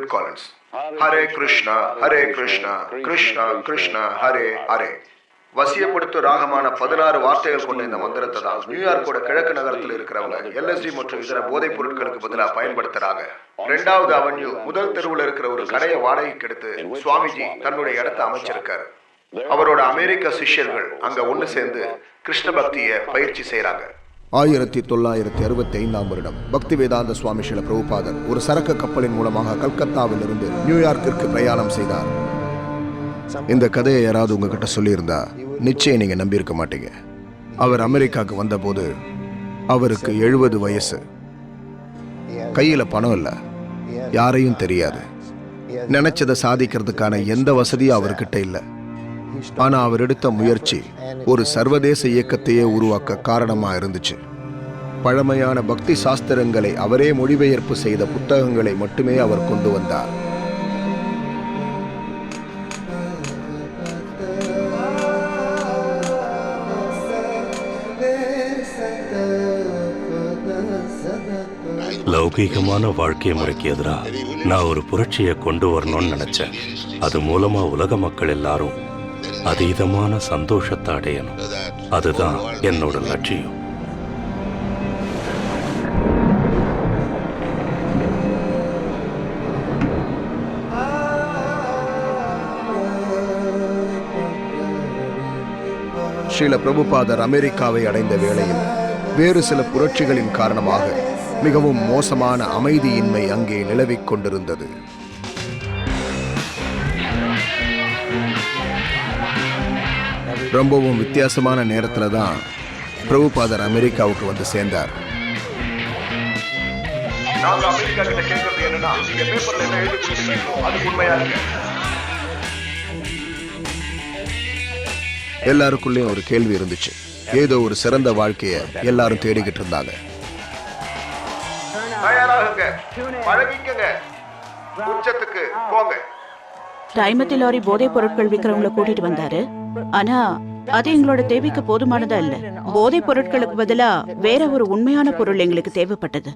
David Collins. Hare Krishna Hare Krishna Krishna Krishna Hare Hare. வசியப்படுத்தும் ராகமான 16 வார்த்தைகள் கொண்ட இந்த மந்திரத்தை தான் நியூயார்க்கோட கிழக்கு நகரத்தில் இருக்கிறவங்க LSD மற்றும் இதர போதைப் பொருட்களுக்கு பதிலாக பயன்படுத்துறாங்க. 2வது அவென்யூ முதல் தெருவில் இருக்கிற ஒரு கடையை வாடகைக்கு எடுத்து சுவாமிஜி தன்னுடைய இடத்தை அமைச்சிருக்காரு. அவரோட அமெரிக்க சிஷ்யர்கள் அங்க ஒன்று சேர்ந்து கிருஷ்ண பக்தியை பயிற்சி செய்யறாங்க. 1965ஆம் வருடம் பக்தி வேதாந்த சுவாமி ஸ்ரீல பிரபுபாதர் ஒரு சரக்கு கப்பலின் மூலமாக கல்கத்தாவில் இருந்து நியூயார்க்கிற்கு பிரயாணம் செய்தார். இந்த கதையை யாராவது உங்ககிட்ட சொல்லியிருந்தா நிச்சயம் நீங்க நம்பியிருக்க மாட்டீங்க. அவர் அமெரிக்காவுக்கு வந்தபோது அவருக்கு 70 வயசு. கையில பணம் இல்லை, யாரையும் தெரியாது, நினைச்சதை சாதிக்கிறதுக்கான எந்த வசதியும் அவர்கிட்ட இல்லை. ஆனா அவர் எடுத்த முயற்சி ஒரு சர்வதேச இயக்கத்தையே உருவாக்க காரணமா இருந்துச்சு. பழமையான பக்தி சாஸ்திரங்களை அவரே மொழிபெயர்ப்பு செய்த புத்தகங்களை மட்டுமே அவர் கொண்டு வந்தார். லௌகீகமான வாழ்க்கை முறைக்கு எதிராக நான் ஒரு புரட்சியை கொண்டு வரணும்னு நினைச்சேன். அது மூலமா உலக மக்கள் எல்லாரும் அதீதமான சந்தோஷத்தை அடையணும். அதுதான் என்னோட லட்சியம். ஸ்ரீல பிரபுபாதர் அமெரிக்காவை அடைந்த வேளையில் வேறு சில புரட்சிகளின் காரணமாக மிகவும் மோசமான அமைதியின்மை அங்கே நிலவிக் கொண்டிருந்தது. ரொம்பவும் வித்தியாசமான நேரத்தில் தான் பிரபுபாதர் அமெரிக்காவுக்கு வந்து சேர்ந்தார். எல்லாருக்குள்ளேயும் ஒரு கேள்வி இருந்துச்சு. ஏதோ ஒரு சிறந்த வாழ்க்கையை எல்லாரும் தேடிக்கிட்டு இருந்தாங்க. டைமத்தி லாரி போதைப் பொருட்கள் விற்கிறவங்களை கூட்டிட்டு வந்தாரு. ஆனா அது எங்களோட தேவைக்கு போதுமானதா இல்ல. போதைப் பொருட்களுக்கு பதிலா வேற ஒரு உண்மையான பொருள் எங்களுக்கு தேவைப்பட்டது.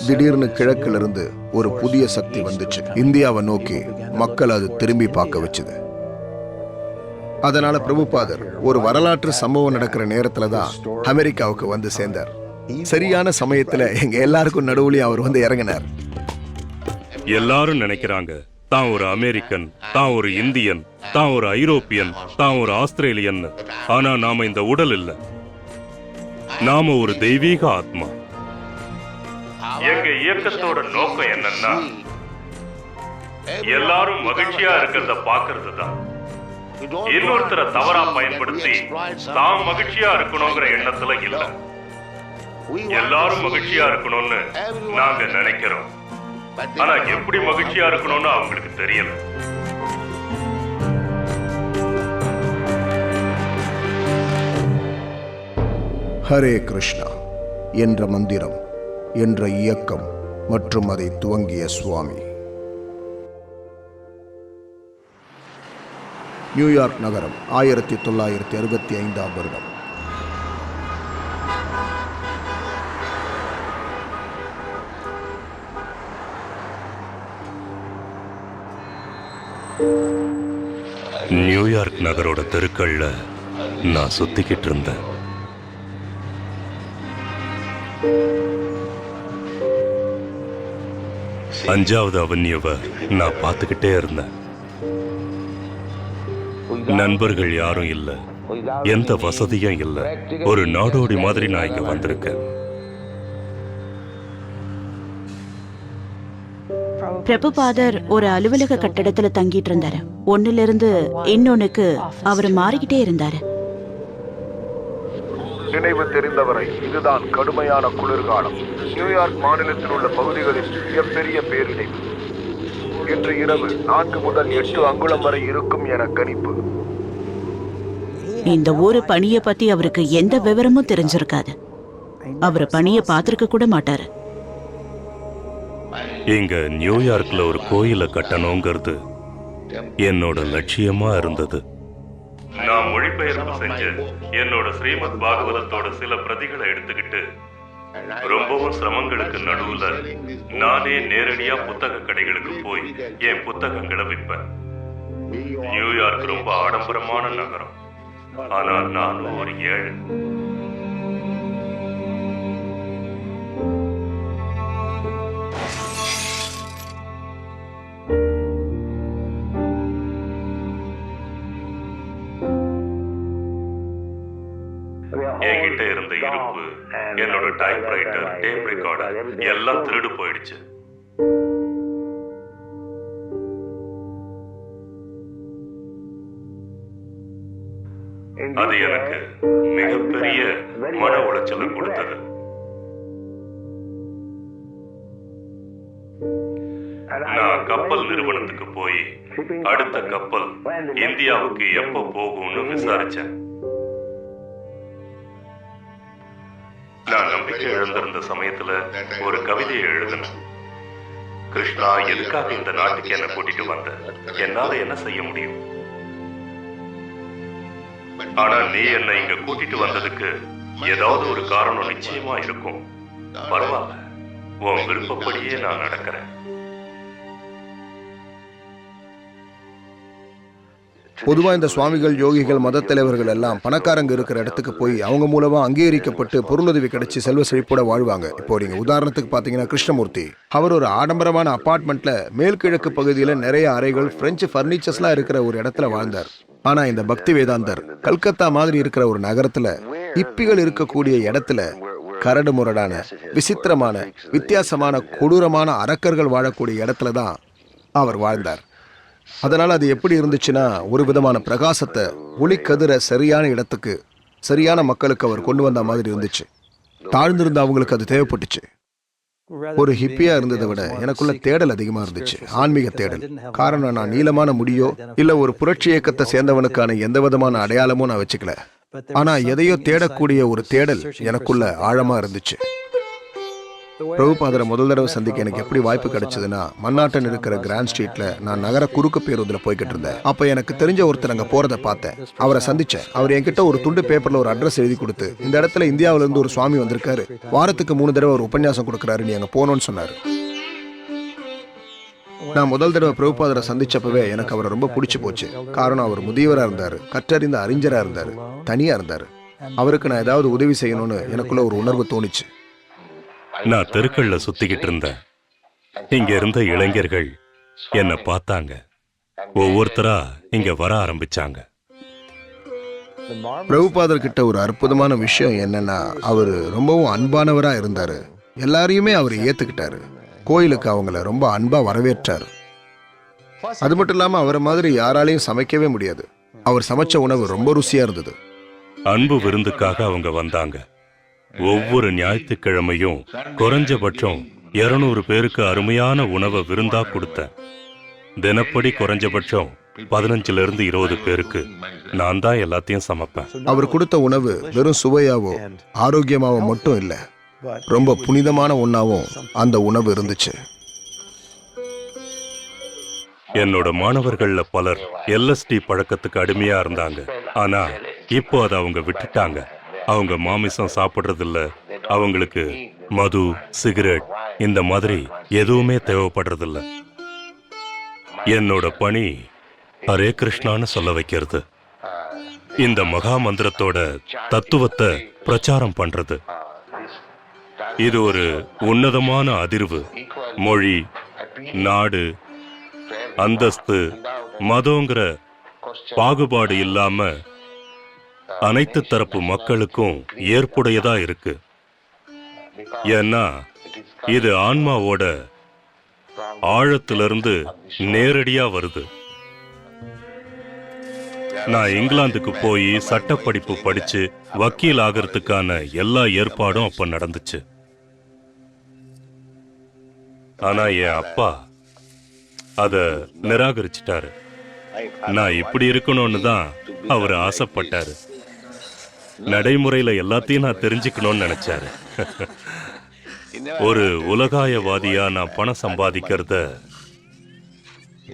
திடீர்னு கிழக்குல இருந்து ஒரு புதிய சக்தி வந்துச்சு. இந்தியாவை நோக்கி மக்கள் அது திரும்பி பார்க்க வச்சுது. அதனால பிரபுபாதர் ஒரு வரலாற்று சம்பவம் நடக்கிற நேரத்துல தான் அமெரிக்காவுக்கு வந்து சேர்ந்தார். சரியான சமயத்துல எங்க எல்லாருக்கும் நடுவுலயும் அவர் வந்து இறங்கினார். எல்லாரும் நினைக்கிறாங்க தான் ஒரு அமெரிக்கன், தான் ஒரு இந்தியன், தான் ஒரு ஐரோப்பியன், தான் ஒரு ஆஸ்திரேலியன். ஆனா நாம இந்த உடல் இல்ல, நாம ஒரு தெய்வீக ஆத்மா. எங்க இயக்கத்தோட நோக்கம் என்னன்னா எல்லாரும் மகிழ்ச்சியா இருக்கிறத பாக்குறது தான். இன்னொருத்தரை தவறா பயன்படுத்தி தான் மகிழ்ச்சியா இருக்கணுங்கிற எண்ணத்துல இல்ல. எல்லாரும் மகிழ்ச்சியா இருக்கணும்னு நாங்க நினைக்கிறோம். ஆனா எப்படி மகிழ்ச்சியா இருக்கணும்னு அவங்களுக்கு தெரியல. ஹரே கிருஷ்ணா என்ற மந்திரம், என்ற இயக்கம் மற்றும் அதை துவங்கிய சுவாமி. நியூயார்க் நகரம் 1965ஆம் வருடம். நியூயார்க் நகரோட தெருக்கள்ல நான் சுத்திக்கிட்டு இருந்தேன். அஞ்சாவது அவென்யூவை நான் பார்த்துக்கிட்டே இருந்தேன். நண்பர்கள் யாரும் இல்ல, எந்த வசதியும் இல்ல. ஒரு நாடோடி மாதிரி நான் இங்க வந்திருக்கேன். பிரபுபாதர் ஒரு அலுவலக கட்டடத்துல தங்கிட்டு இருந்தாரு. ஒன்னுல இருந்து இன்னொன்னுக்கு அவர் மாறிக்கிட்டே இருந்தாரு. நினைவு தெரிந்தவரை இதுதான் கடுமையான குளிர்காலம். நியூயார்க் மாநிலத்தில் உள்ள பகுதிகளில் மிகப்பெரிய பேரிடைவு. இன்று இரவு 4 முதல் 8 அங்குலம் வரை இருக்கும் என கணிப்பு. இந்த ஊரு பணியை பத்தி அவருக்கு எந்த விவரமும் தெரிஞ்சிருக்காது. அவர் பணியை பார்த்திருக்க கூட மாட்டாரு. இங்க நியூயார்க்ல ஒரு கோயிலை கட்டணுங்கிறது என்னோட லட்சியமா இருந்தது. நான் மொழிபெயர்ப்பு செஞ்ச என்னோட ஸ்ரீமத் பாகவதத்தோட சில பிரதிகளை எடுத்துக்கிட்டு ரொம்பவும் சிரமங்களுக்கு நடுவுல நானே நேரடியா புத்தக கடைகளுக்கு போய் என் புத்தகங்களை விற்பேன். நியூயார்க் ரொம்ப ஆடம்பரமான நகரம், ஆனா நானும் ஒரு ஏழை. என்கிட்ட இருந்த இருப்பு, என்னோட டைப்ரைட்டர், டேப் ரெக்கார்டர் எல்லாம் திருடு போயிடுச்சு. அது எனக்கு மிகப்பெரிய மன உளைச்சலை கொடுத்தது. நான் கப்பல் நிறுவனத்துக்கு போய் அடுத்த கப்பல் இந்தியாவுக்கு எப்ப போகும்னு விசாரிச்சேன். நான் நம்பிக்கை இழந்திருந்த சமயத்துல ஒரு கவிதையை எழுதினேன். கிருஷ்ணா, எதுக்காக இந்த நாட்டுக்கு என்ன கூட்டிட்டு வந்த? என்னால என்ன செய்ய முடியும்? ஆனா நீ என்னை இங்க கூட்டிட்டு வந்ததுக்கு ஏதாவது ஒரு காரணம் நிச்சயமா இருக்கும். பரவாயில்ல, உன் விருப்பப்படியே நான் நடக்கிறேன். பொதுவா இந்த சுவாமிகள், யோகிகள், மத தலைவர்கள் எல்லாம் பணக்காரங்க இருக்கிற இடத்துக்கு போய் அவங்க மூலமா அங்கீகரிக்கப்பட்டு பொருளுதவி கிடைச்சி செல்வ செழிப்போட வாழ்வாங்க. இப்போ நீங்க உதாரணத்துக்கு பாத்தீங்கன்னா கிருஷ்ணமூர்த்தி, அவர் ஒரு ஆடம்பரமான அபார்ட்மெண்ட்ல மேல்கிழக்கு பகுதியில நிறைய அறைகள், பிரெஞ்சு பர்னிச்சர்ஸ்லாம் இருக்கிற ஒரு இடத்துல வாழ்ந்தார். ஆனா இந்த பக்தி வேதாந்தர் கல்கத்தா மாதிரி இருக்கிற ஒரு நகரத்துல இப்பிகள் இருக்கக்கூடிய இடத்துல கரடு முரடான, விசித்திரமான, வித்தியாசமான, கொடூரமான அரக்கர்கள் வாழக்கூடிய இடத்துல தான் அவர் வாழ்ந்தார். அதனால அது எப்படி இருந்துச்சுன்னா, ஒரு விதமான பிரகாசத்தை, ஒளிக்கதிர சரியான இடத்துக்கு, சரியான மக்களுக்கு அவர் கொண்டு வந்த மாதிரி இருந்துச்சு. தாழ்ந்திருந்த அவங்களுக்கு அது தேவைப்பட்டுச்சு. ஒரு ஹிப்பியா இருந்ததை விட எனக்குள்ள தேடல் அதிகமா இருந்துச்சு, ஆன்மீக தேடல். காரணம், நான் நீளமான முடியோ இல்ல ஒரு புரட்சி இயக்கத்தை சேர்ந்தவனுக்கான எந்த விதமான அடையாளமும் நான் வச்சுக்கல. ஆனா எதையோ தேடக்கூடிய ஒரு தேடல் எனக்குள்ள ஆழமா இருந்துச்சு. பிரபுபாதரை முதல் தடவை சந்திக்க எனக்கு எப்படி வாய்ப்பு கிடைச்சதுன்னா, மன்னாட்டன் இருக்கிற கிராண்ட் ஸ்ட்ரீட்ல நான் நகர குறுக்கு பேருந்துல போய்கிட்டு இருந்தேன். அப்ப எனக்கு தெரிஞ்ச ஒருத்தர் அங்க போறதை பார்த்தேன். அவரை சந்திச்சேன். அவர் என்கிட்ட ஒரு துண்டு பேப்பர்ல ஒரு அட்ரஸ் எழுதி கொடுத்து, இந்த இடத்துல இந்தியாவில இருந்து ஒரு சுவாமி வந்திருக்காரு, வாரத்துக்கு 3 தடவை ஒரு உபன்யாசம் கொடுக்கறாரு, நீ அங்க போனோன்னு சொன்னாரு. நான் முதல் தடவை பிரபுபாதரை சந்திச்சப்பவே எனக்கு அவரை ரொம்ப பிடிச்சு போச்சு. காரணம், அவர் முதியவரா இருந்தாரு, கற்றறிந்த அறிஞரா இருந்தாரு, தனியா இருந்தாரு. அவருக்கு நான் ஏதாவது உதவி செய்யணும்னு எனக்குள்ள ஒரு உணர்வு தோணுச்சு. நான் தெருக்கள்ல சுத்திக்கிட்டு இருந்தேன். இங்க இருந்த இளைஞர்கள் என்ன பார்த்தாங்க. ஒவ்வொருத்தரா இங்க வர ஆரம்பிச்சாங்க. பிரபுபாதர் கிட்ட ஒரு அற்புதமான விஷயம் என்னன்னா, அவரு ரொம்பவும் அன்பானவரா இருந்தாரு. எல்லாரையுமே அவர் ஏத்துக்கிட்டாரு. கோயிலுக்கு அவங்கள ரொம்ப அன்பா வரவேற்றாரு. அது மட்டும் இல்லாம அவரை மாதிரி யாராலையும் சமைக்கவே முடியாது. அவர் சமைச்ச உணவு ரொம்ப ருசியா இருந்தது. அன்பு விருந்துக்காக அவங்க வந்தாங்க. ஒவ்வொரு ஞாயிற்றுக்கிழமையும் குறைஞ்சபட்சம் 200 பேருக்கு அருமையான உணவை விருந்தா கொடுத்தேன். தினப்படி குறைஞ்சபட்சம் 15 to 20 பேருக்கு நான் தான் எல்லாத்தையும் சமைப்பேன். அவர் கொடுத்த உணவு வெறும் சுவையாவோ ஆரோக்கியமாவோ மட்டும் இல்ல, ரொம்ப புனிதமான ஒன்னாவும் அந்த உணவு இருந்துச்சு. என்னோட மாணவர்கள்ல பலர் LSD பழக்கத்துக்கு அடிமையா இருந்தாங்க. ஆனா இப்போ அதை அவங்க விட்டுட்டாங்க. அவங்க மாமிசம் சாப்பிடுறதில்ல. அவங்களுக்கு மது, சிகரெட் இந்த மாதிரி எதுவுமே தேவைப்படுறதில்ல. என்னோட பணி ஹரே கிருஷ்ணான்னு சொல்ல வைக்கிறது, இந்த மகா மந்திரத்தோட தத்துவத்தை பிரச்சாரம் பண்றது. இது ஒரு உன்னதமான அதிர்வு. மொழி, நாடு, அந்தஸ்து, மதங்கிற பாகுபாடு இல்லாம அனைத்து தரப்பு மக்களுக்கும் ஏற்புடையதா இருக்கு. ஏன்னா இது ஆன்மாவோட ஆழத்திலிருந்து நேரடியா வருது. நான் இங்கிலாந்துக்கு போய் சட்டப்படிப்பு படிச்சு வக்கீல் ஆகிறதுக்கான எல்லா ஏற்பாடும் அப்ப நடந்துச்சு. ஆனா என் அப்பா அத நிராகரிச்சிட்டாரு. நான் இப்படி இருக்கணும்னு தான் அவர் ஆசைப்பட்டாரு. நடைமுறையில எல்லாத்தையும் நான் தெரிஞ்சுக்கணும்னு நினைச்சாரு. ஒரு உலகாயவாதியா நான் பணம் சம்பாதிக்கிறத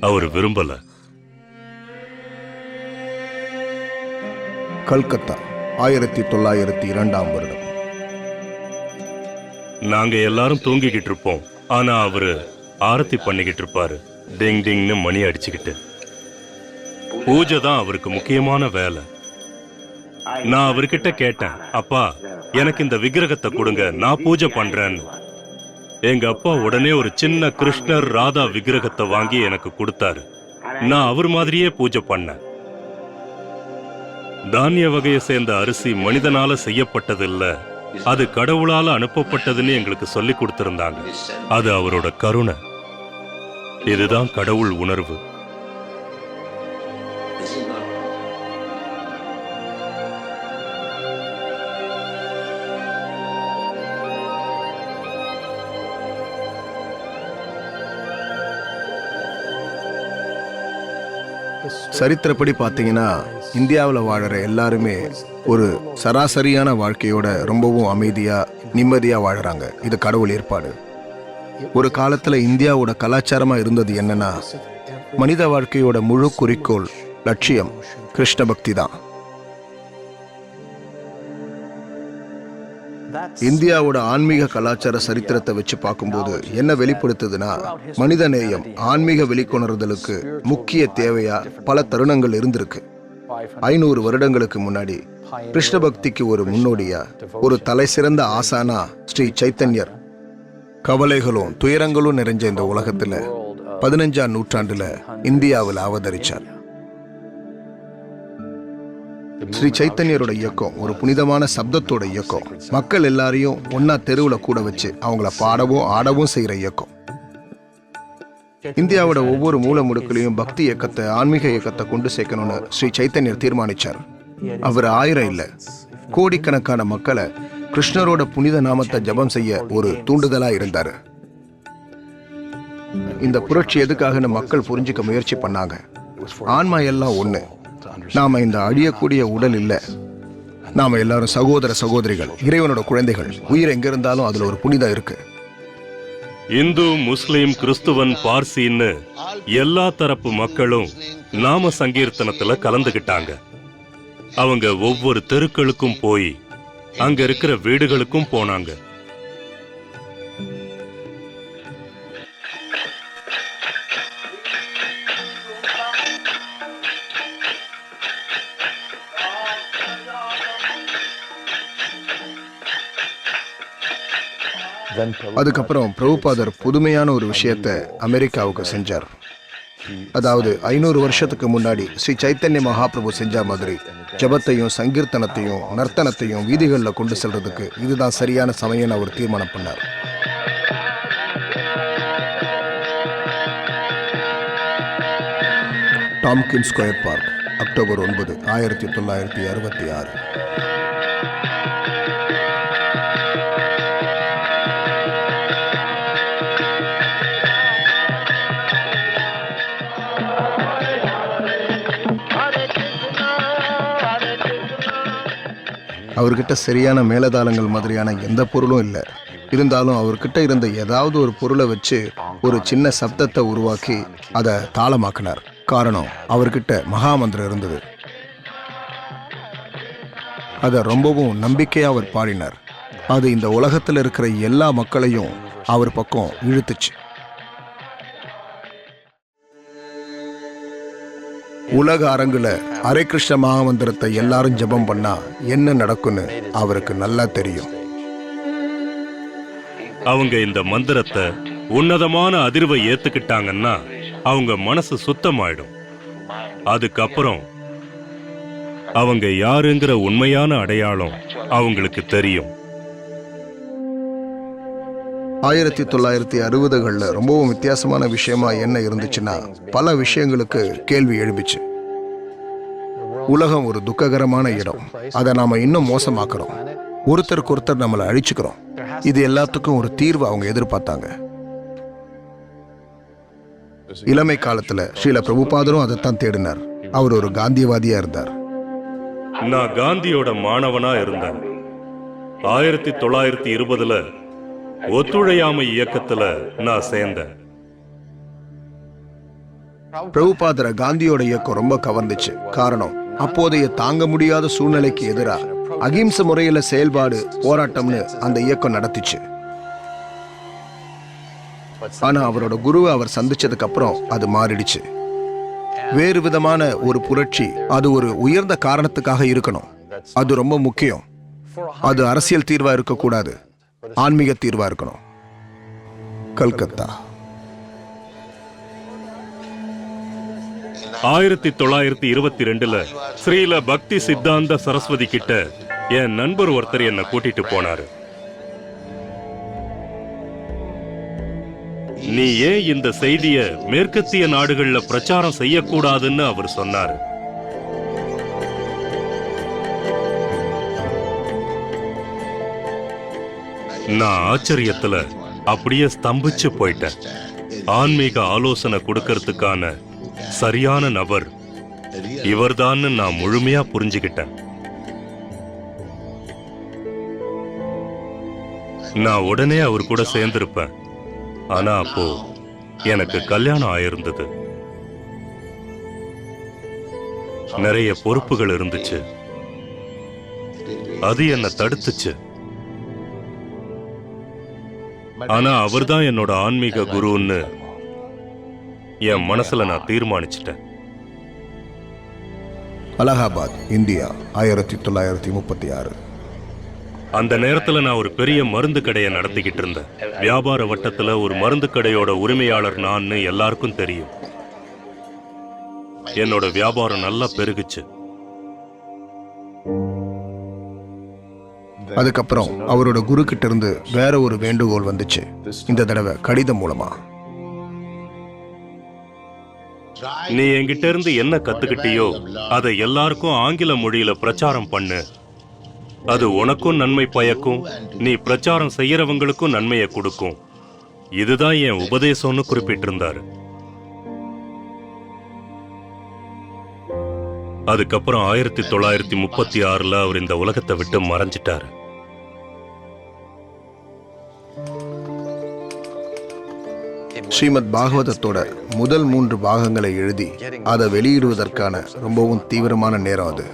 அவர் விரும்பல. கல்கத்தா 1902 வருடம். நாங்க எல்லாரும் தூங்கிக்கிட்டு இருப்போம். ஆனா அவரு ஆரத்தி பண்ணிக்கிட்டு இருப்பாரு, டிங் டிங்னு மணி அடிச்சுக்கிட்டு. பூஜை தான் அவருக்கு முக்கியமான வேலை. நான் அவர்கிட்ட கேட்டேன், அப்பா எனக்கு இந்த விக்கிரகத்தை கொடுங்க, நான் பூஜை பண்றேன்னு. எங்க அப்பா உடனே ஒரு சின்ன கிருஷ்ணர் ராதா விக்கிரகத்தை வாங்கி எனக்கு கொடுத்தாரு. நான் அவர் மாதிரியே பூஜை பண்ணேன். தானிய வகையை சேர்ந்த அரிசி மனிதனால செய்யப்பட்டது இல்ல, அது கடவுளால அனுப்பப்பட்டதுன்னு எங்களுக்கு சொல்லி கொடுத்திருந்தாங்க. அது அவரோட கருணை. இதுதான் கடவுள் உணர்வு. சரித்திரப்படி பார்த்தீங்கன்னா இந்தியாவில் வாழற எல்லாருமே ஒரு சராசரியான வாழ்க்கையோட ரொம்பவும் அமைதியா நிம்மதியா வாழறாங்க. இது கடவுள் ஏற்பாடு. ஒரு காலத்துல இந்தியாவோட கலாச்சாரமா இருந்தது என்னன்னா, மனித வாழ்க்கையோட முழு குறிக்கோள் லட்சியம் கிருஷ்ண பக்தி தான். இந்தியாவோட ஆன்மீக கலாச்சார சரித்திரத்தை வச்சு பார்க்கும்போது என்ன வெளிப்படுத்துதுன்னா, மனித நேயம் ஆன்மீக வெளிக்கொணர்தலுக்கு முக்கிய தேவையா பல தருணங்கள் இருந்திருக்கு. 500 வருடங்களுக்கு முன்னாடி கிருஷ்ண பக்திக்கு ஒரு முன்னோடியா, ஒரு தலை சிறந்த ஆசானா ஸ்ரீ சைத்தன்யர் கவலைகளும் துயரங்களும் நிறைஞ்ச இந்த உலகத்துல 15ஆம் நூற்றாண்டுல இந்தியாவில் அவதரிச்சார். ஸ்ரீ சைத்தன்யரோட இயக்கம் ஒரு புனிதமான சப்தத்தோட இயக்கம். மக்கள் எல்லாரையும் ஒன்னா தெருவுல கூட வச்சு அவங்கள பாடவும் ஆடவும் செய்யற இயக்கம். இந்தியாவோட ஒவ்வொரு மூல முடுக்கிலையும் பக்தி இயக்கத்தை, ஆன்மீக இயக்கத்தை கொண்டு சேர்க்கணும்னு ஸ்ரீ சைத்தன்யர் தீர்மானிச்சார். அவர் 1000 இல்ல, கோடிக்கணக்கான மக்களை கிருஷ்ணரோட புனித நாமத்தை ஜபம் செய்ய ஒரு தூண்டுதலா இருந்தாரு. இந்த புரட்சி எதுக்காகன்னு மக்கள் புரிஞ்சுக்க முயற்சி பண்ணாங்க. ஆன்மா எல்லாம் ஒண்ணு. நாம இந்த அழியக்கூடிய உடல் இல்ல, நாம எல்லாரும் சகோதர சகோதரிகள், இறைவனோட குழந்தைகள். உயிர் எங்க இருந்தாலும் அதுல ஒரு புனிதம் இருக்கு. இந்து, முஸ்லிம், கிறிஸ்துவன், பார்சின்னு எல்லா தரப்பு மக்களும் நாம சங்கீர்த்தனத்துல கலந்துகிட்டாங்க. அவங்க ஒவ்வொரு தெருக்களுக்கும் போய் அங்க இருக்கிற வீடுகளுக்கும் போனாங்க. அதுக்கப்புறம் பிரபுபாதர் புதுமையான ஒரு விஷயத்தை அமெரிக்காவுக்கு செஞ்சார். அதாவது 500 வருஷத்துக்கு முன்னாடி ஸ்ரீ சைத்தன்ய மகாபிரபு செஞ்ச மாதிரி ஜபத்தையும் சங்கீர்த்தனத்தையும் நர்த்தனத்தையும் வீதிகளில் கொண்டு செல்றதுக்கு இதுதான் சரியான சமயம் அவர் தீர்மானம் பண்ணார். டாம்கின் ஸ்கொயர் பார்க், அக்டோபர் 9, 1966. அவர்கிட்ட சரியான மேலதாளங்கள் மாதிரியான எந்த பொருளும் இல்லை. இருந்தாலும் அவர்கிட்ட இருந்த ஏதாவது ஒரு பொருளை வச்சு ஒரு சின்ன சப்தத்தை உருவாக்கி அதை தாளமாக்கினார். காரணம், அவர்கிட்ட மகாமந்திரம் இருந்தது. அதை ரொம்பவும் நம்பிக்கையா அவர் பாடினார். அது இந்த உலகத்தில் இருக்கிற எல்லா மக்களையும் அவர் பக்கம் இழுத்துச்சு. உலக அரங்குல ஹரே கிருஷ்ண மகாமந்திரத்தை எல்லாரும் ஜெபம் பண்ணா என்ன நடக்கும்னு அவருக்கு நல்லா தெரியும். அவங்க இந்த மந்திரத்தை உன்னதமான அதிர்வை ஏத்துக்கிட்டாங்கன்னா அவங்க மனசு சுத்தமாயிடும். அதுக்கப்புறம் அவங்க யாருங்கிற உண்மையான அடையாளம் அவங்களுக்கு தெரியும். 1960களில் ரொம்பவும் வித்தியாசமான விஷயமா என்ன இருந்துச்சுன்னா, பல விஷயங்களுக்கு கேள்வி எழுப்பிச்சு. உலகம் ஒரு துக்ககரமான இடம், அதை நாம இன்னும் மோசமாக்குறோம், ஒருத்தருக்கு ஒருத்தர் நம்மளை அழிச்சுக்கிறோம். இது எல்லாத்துக்கும் ஒரு தீர்வு அவங்க எதிர்பார்த்தாங்க. இளமை காலத்துல ஸ்ரீல பிரபுபாதரும் அதைத்தான் தேடினார். அவர் ஒரு காந்தியவாதியா இருந்தார். நான் காந்தியோட மாணவனா இருந்தேன். 1920ல ஒத்துழையாமை இயக்கத்துல நான் சேர்ந்தேன். பிரபுபாதரை காந்தியோட இயக்கம் ரொம்ப கவர்ந்துச்சு. காரணம், அப்போதைய தாங்க முடியாத சூழ்நிலைக்கு எதிராக அகிம்சை முறையில செயல்பாடு போராட்டம்னு அந்த இயக்கம் நடத்திச்சு. ஆனா அவரோட குருவை அவர் சந்திச்சதுக்கு அப்புறம் அது மாறிடுச்சு. வேறு விதமான ஒரு புரட்சி, அது ஒரு உயர்ந்த காரணத்துக்காக இருக்கணும். அது ரொம்ப முக்கியம். அது அரசியல் தீர்வா இருக்கக்கூடாது, ஆன்மீக தீர்வா இருக்கணும். கல்கத்தா 1922ல ஸ்ரீல பக்தி சித்தாந்த சரஸ்வதி கிட்ட என் நண்பர் ஒருத்தர் என்ன கூட்டிட்டு போனாரு. நீ ஏன் இந்த செய்திய மேற்கத்திய நாடுகள்ல பிரச்சாரம் செய்யக்கூடாதுன்னு அவர் சொன்னாரு. நான் ஆச்சரியத்துல அப்படியே ஸ்தம்பிச்சு போயிட்டேன். ஆன்மீக ஆலோசனை கொடுக்கறதுக்கான சரியான நபர் இவர்தான்னு நான் முழுமையா புரிஞ்சுக்கிட்டேன். நான் உடனே அவர் கூட சேர்ந்திருப்பேன். ஆனா அப்போ எனக்கு கல்யாணம் ஆயிருந்தது. நிறைய பொறுப்புகள் இருந்துச்சு. அது என்ன தடுத்துச்சு. ஆனா அவர்தான் என்னோட ஆன்மீக குருன்னு என் மனசுல நான் தீர்மானிச்சிட்டேன். அலகாபாத், இந்தியா, 1936. அந்த நேரத்துல நான் ஒரு பெரிய மருந்து கடையை நடத்திக்கிட்டு இருந்தேன். வியாபார வட்டத்துல ஒரு மருந்து கடையோட உரிமையாளர் நான் எல்லாருக்கும் தெரியும். என்னோட வியாபாரம் நல்லா பெருகுச்சு. அதுக்கப்புறம் அவரோட குரு கிட்ட இருந்து வேற ஒரு வேண்டுகோள் வந்துச்சு. இந்த தடவை கடிதம் மூலமா. நீ என்கிட்ட இருந்து என்ன கத்துக்கிட்டியோ அதை எல்லாருக்கும் ஆங்கில மொழியில பிரச்சாரம் பண்ணு. அது உனக்கும் நன்மை பயக்கும், நீ பிரச்சாரம் செய்யறவங்களுக்கும் நன்மையை கொடுக்கும். இதுதான் என் உபதேசம்னு குறிப்பிட்டிருந்தாரு. அதுக்கப்புறம் 1936ல அவர் இந்த உலகத்தை விட்டு மறைஞ்சிட்டாரு. ஸ்ரீமத் பாகவதத்தோட முதல் 3 பாகங்களை எழுதி அதை வெளியிடுவதற்கான ரொம்பவும் தீவிரமான நேரம் அது.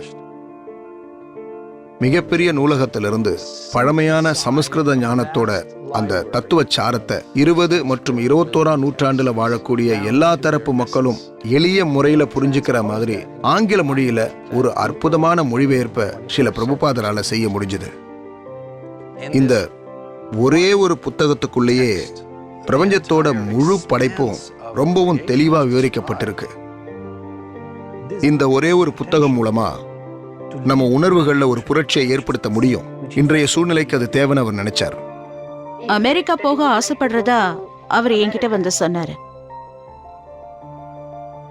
மிகப்பெரிய நூலகத்திலிருந்து பழமையான சமஸ்கிருத ஞானத்தோட அந்த தத்துவ சாரத்தை 20 மற்றும் 21ஆம் நூற்றாண்டுல வாழக்கூடிய எல்லா தரப்பு மக்களும் எளிய முறையில புரிஞ்சுக்கிற மாதிரி ஆங்கில மொழியில ஒரு அற்புதமான மொழிபெயர்ப்பை ஸ்ரீல பிரபுபாதரால செய்ய முடிஞ்சது. இந்த ஒரே ஒரு புத்தகத்துக்குள்ளேயே பிரபஞ்சத்தோட முழு படைப்பும் ரொம்பவும் தெளிவா விவரிக்கப்பட்டிருக்கு. இந்த ஒரே ஒரு புத்தகம் மூலமா நம்ம உணர்வுகள்ல ஒரு புரட்சியை ஏற்படுத்த முடியும். இன்றைய சூழ்நிலைக்கு அது தேவைன்னு அவர் நினைச்சார். அமெரிக்கா போக ஆசைப்படுறதா அவர் என்கிட்ட வந்து சொன்னாரு.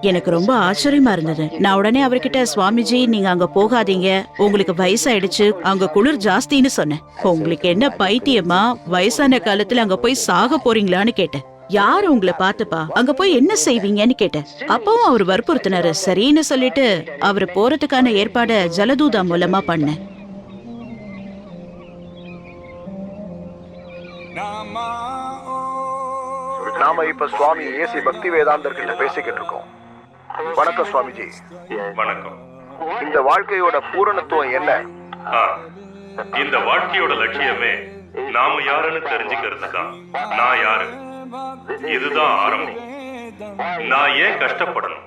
எனக்கு ரொம்ப ஆச்சரியமா இருந்தது. நான் உடனே அவர்கிட்ட, சுவாமிஜி நீங்க அங்க போகாதீங்க, உங்களுக்கு வயசாயிடுச்சு, அங்க குளிர் ஜாஸ்தின்னு சொன்னேன். உங்களுக்கு என்ன பைத்தியமா, வயசான காலத்துல அங்க போய் சாக போறீங்களான்னு கேட்டேன். யாரு உங்களை பார்த்துப்பா, அங்க போய் என்ன செய்வீங்கன்னு கேட்டேன். அப்பவும் அவர் வற்புறுத்தினாரு. சரின்னு சொல்லிட்டு அவர் போறதுக்கான ஏற்பாட ஜலதூதா மூலமா பண்ணேன். நாம இப்ப சுவாமி ஏசி பக்தி வேதாந்தர் கிட்ட பேசிக்கிட்டு இருக்கோம். வணக்கம் சுவாமிஜி. வணக்கம். இந்த வாழ்க்கையோட பூரணத்துவம் என்ன? இந்த வாழ்க்கையோட லட்சியமே நாம யாருன்னு தெரிஞ்சுக்கிறது தான். நான் யாரு, இதுதான் ஆரம்பம். நான் ஏன் கஷ்டப்படணும்,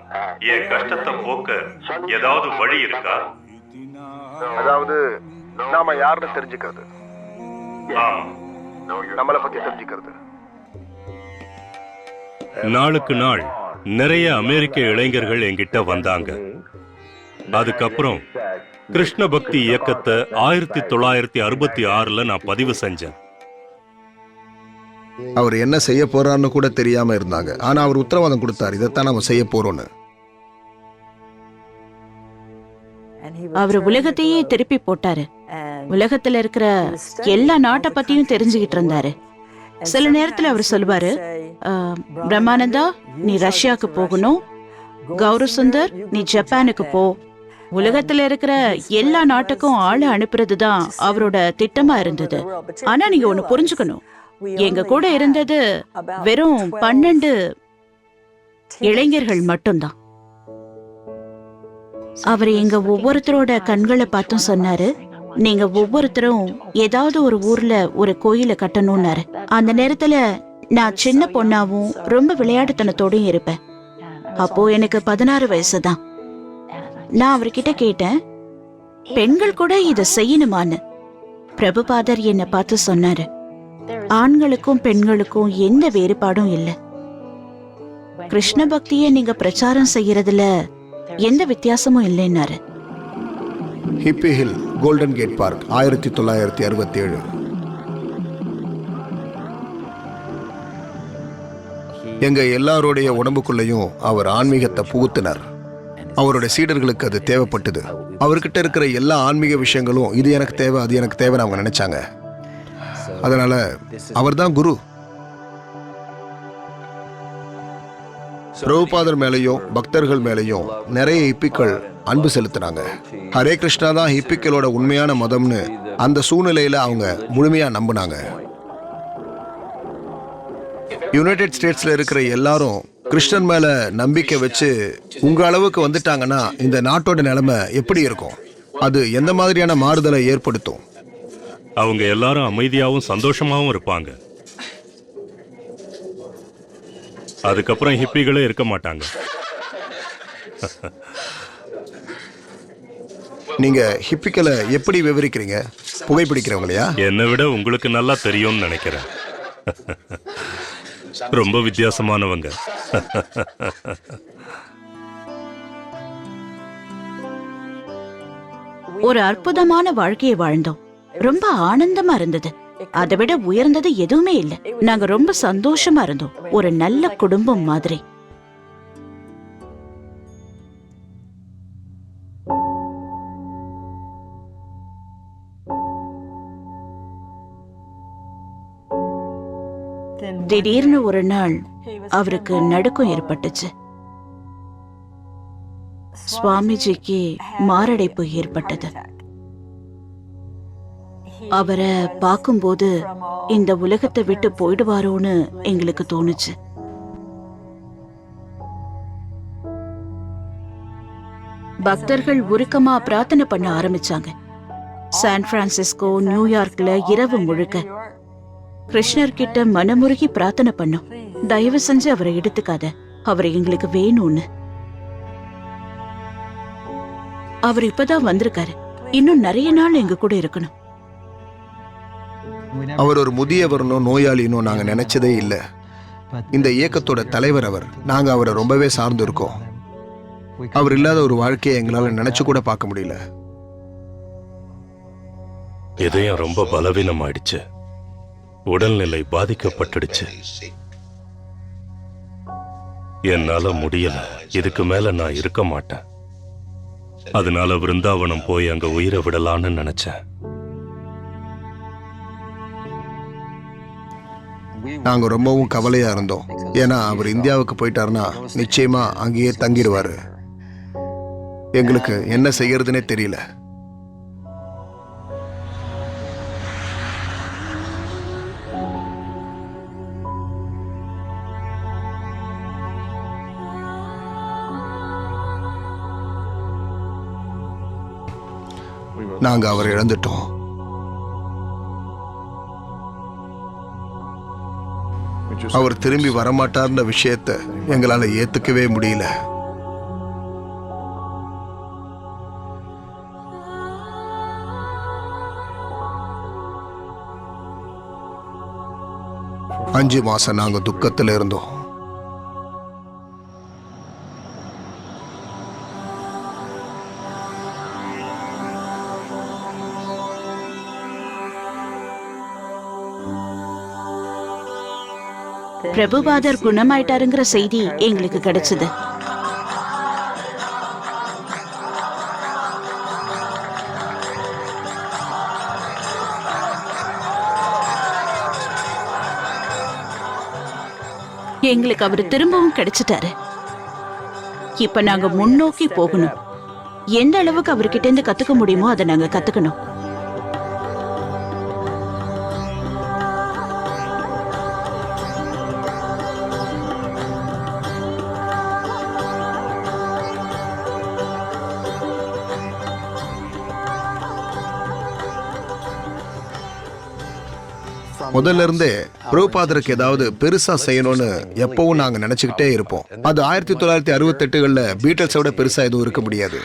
என் கஷ்டத்தை போக்க ஏதாவது வழி இருக்கா? அதாவது நாம யாருன்னு தெரிஞ்சுக்கிறது, ஆமா, நம்மளை பத்தி தெரிஞ்சுக்கிறது. நாளுக்கு நாள் நிறைய அமெரிக்க இளைஞர்கள் என்கிட்ட வந்தாங்க. அதுக்கப்புறம் கிருஷ்ண பக்தி இயக்கத்தை 1966ல நான் பதிவு செஞ்சேன். அவர் என்ன செய்ய போறான்னு கூட தெரியாம இருந்தாங்க. ஆனா அவர் உத்தரவாதம் கொடுத்தார், இதைத்தான் நம்ம செய்ய போறோம்னு. அவர் உலகத்தையே திருப்பி போட்டாரு. உலகத்துல இருக்கிற எல்லா நாட்டை பத்தியும் தெரிஞ்சுக்கிட்டு இருந்தாரு. சில நேரத்துல அவர் சொல்லுவாரு, பிரம்மானந்தா நீ ரஷ்யாக்கு போகணும், கௌரவ் சுந்தர் நீ ஜப்பானுக்கு போ. உலகத்துல இருக்கிற எல்லா நாட்டுக்கும் ஆளை அனுப்புறதுதான் அவரோட திட்டமா இருந்தது. ஆனா நீங்க ஒண்ணு புரிஞ்சுக்கணும், எங்க கூட இருந்தது வெறும் 12 இளைஞர்கள் மட்டும்தான். அவர் எங்க ஒவ்வொருத்தரோட கண்களை பார்த்தும் சொன்னாரு, நீங்க ஒவ்வொருத்தரும் ஏதாவது ஒரு ஊர்ல ஒரு கோயிலை கட்டணும்னாரு. அந்த நேரத்துல நான் சின்ன பொண்ணாவும் ரொம்ப விளையாட்டுத்தனத்தோடயும் இருப்பேன். அப்போ எனக்கு 16 வயசு தான். நான் அவர்கிட்ட கேட்டேன், பெண்கள் கூட இத செய்யணுமான்னு. பிரபுபாதர் என்னை பார்த்து சொன்னாரு, ஆண்களுக்கும் பெண்களுக்கும் எந்த வேறுபாடும் இல்லை. கிருஷ்ண பக்தியை நீங்க பிரச்சாரம் செய்யறதுல எந்த வித்தியாசமும் இல்லைன்னாரு. Hippie Hill Golden Gate Park 1967. எங்க எல்லாருடைய உடம்புக்குள்ளேயும் அவர் ஆன்மீகத்தை புகுத்தினார். அவருடைய சீடர்களுக்கு அது தேவைப்பட்டது. அவர்கிட்ட இருக்கிற எல்லா ஆன்மீக விஷயங்களும் இது எனக்கு தேவை, அது எனக்கு தேவைன்னு அவங்க நினைச்சாங்க. அதனால அவர்தான் குரு. பிரபுபாதர் மேலேயும் பக்தர்கள் மேலேயும் நிறைய ஹிப்பிக்கள் அன்பு செலுத்தினாங்க. ஹரே கிருஷ்ணா தான் ஹிப்பிக்களோட உண்மையான மதம்னு அந்த சூழ்நிலையில அவங்க முழுமையா நம்பினாங்க. யுனைடெட் ஸ்டேட்ஸ்ல இருக்கிற எல்லாரும் கிருஷ்ணன் மேல நம்பிக்கை வச்சு உங்க அளவுக்கு வந்துட்டாங்கன்னா இந்த நாட்டோட நிலைமை எப்படி இருக்கும்? அது எந்த மாதிரியான மாறுதலை ஏற்படுத்தும்? அவங்க எல்லாரும் அமைதியாவும் சந்தோஷமாவும் இருப்பாங்க. அதுக்கப்புறம் ஹிப்பிகளே இருக்க மாட்டாங்க. நீங்க ஹிப்பிக்களை எப்படி விவரிக்கிறீங்க? புகைப்பிடிக்கிறவங்களையா? என்னை விட உங்களுக்கு நல்லா தெரியும்னு நினைக்கிறேன். ரொம்ப வித்தியாசமானவங்க. ஒரு அற்புதமான வாழ்க்கையை வாழ்ந்தோம். ரொம்ப ஆனந்தமா இருந்தது. அதை விட உயர்ந்தது எதுவுமே இல்ல. நாங்க ரொம்ப சந்தோஷமா இருந்தோம். ஒரு நல்ல குடும்பம் மாதிரி. திடீர்னு ஒரு நாள் அவருக்கு நடுக்கம் ஏற்பட்டுச்சு. சுவாமிஜிக்கு மாரடைப்பு ஏற்பட்டது. அவரை பார்க்கும்போது இந்த உலகத்தை விட்டு போயிடுவாரோன்னு எங்களுக்கு தோணுச்சு. பக்தர்கள் உருக்கமா பிரார்த்தனை பண்ண ஆரம்பிச்சாங்க. சான் பிரான்சிஸ்கோ, நியூயார்க்ல இரவு முழுக்க கிருஷ்ணர் கிட்ட மனமுருகி பிரார்த்தனை பண்ணோம். தயவு செஞ்சு அவரை எடுத்துக்காத, அவரை எங்களுக்கு வேணும்னு. அவர் இப்பதான் வந்திருக்காரு. இன்னும் நிறைய நாள் எங்க கூட இருக்கணும். அவர் ஒரு முதியவர்னோ நோயாளினோ நாங்க நினைச்சதே இல்லை. இந்த இயக்கத்தோட தலைவர் அவர். நாங்க அவரை ரொம்பவே சார்ந்து இருக்கோம். அவர் இல்லாத ஒரு வாழ்க்கையை எங்களால நினைச்சு கூட பார்க்க முடியல. இதயம் ரொம்ப பலவீனமாயிடுச்சு. உடல்நிலை பாதிக்கப்பட்டுடுச்சு. என்னால முடியல. இதுக்கு மேல நான் இருக்க மாட்டேன். அதனால விருந்தாவனம் போய் அங்க உயிரை விடலான்னு நினைச்சேன். நாங்க ரொம்பவும் கவலையா இருந்தோம். ஏன்னா அவர் இந்தியாவுக்கு போயிட்டாருன்னா நிச்சயமா அங்கேயே தங்கிடுவாரு. எங்களுக்கு என்ன செய்யறதுனே தெரியல. நாங்க அவரை இழந்துட்டோம். அவர் திரும்பி வரமாட்டார்ன்ற விஷயத்தை எங்களால ஏத்துக்கவே முடியல. அஞ்சு மாசம் நாங்க துக்கத்துல இருந்தோம். பிரபுபாதர் குணமாயிட்டாருங்கிற செய்தி எங்களுக்கு கிடைச்சது. எங்களுக்கு அவர் திரும்பவும் கிடைச்சிட்டாரு. இப்ப நாங்க முன்னோக்கி போகணும். எந்த அளவுக்கு அவர்கிட்ட இருந்து கத்துக்க முடியுமோ அதை நாங்க கத்துக்கணும். முதல்ல இருந்தே பிரபுபாதருக்கு ஏதாவது பெருசா செய்யணும்னு எப்பவும் நாங்க நினைச்சுக்கிட்டே இருப்போம். அது 1968களில் பீட்டல்ஸை விட பெருசா எதுவும் இருக்க முடியாது.